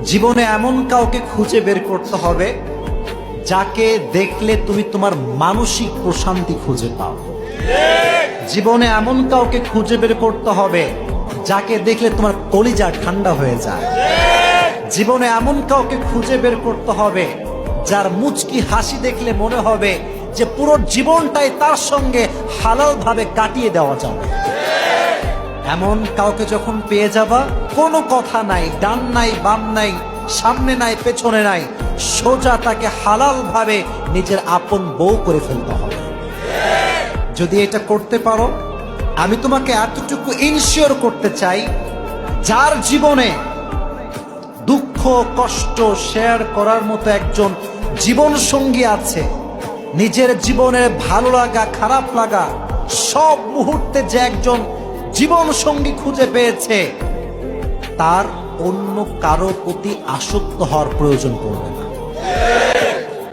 জীবনে এমন কাউকে খুঁজে বের করতে হবে যাকে দেখলে তুমি তোমার মানসিক প্রশান্তি খুঁজে পাও। জীবনে এমন কাউকে খুঁজে বের করতে হবে যাকে দেখলে তোমার কলিজা ঠান্ডা হয়ে যায়। জীবনে এমন কাউকে খুঁজে বের করতে হবে যার মুচকি হাসি দেখলে মনে হবে যে পুরো জীবনটাই তার সঙ্গে হালাল ভাবে কাটিয়ে দেওয়া যাবে। এমন কাউকে যখন পেয়ে যাবা, কোনো কথা নাই, ডান নাই বাম নাই, সামনে নাই পেছনে নাই, সোজা তাকে হালাল ভাবে নিজের আপন বউ করে ফেলতে হবে। যদি এটা করতে পারো, আমি তোমাকে এতটুকু ইনশিওর করতে চাই, যার জীবনে দুঃখ কষ্ট শেয়ার করার মতো একজন জীবন সঙ্গী আছে, নিজের জীবনের ভালো লাগা খারাপ লাগা সব মুহূর্তে যে একজন জীবন সঙ্গী খুঁজে পেয়েছে, তার অন্য কারো প্রতি আসক্ত হওয়ার প্রয়োজন পড়বে না।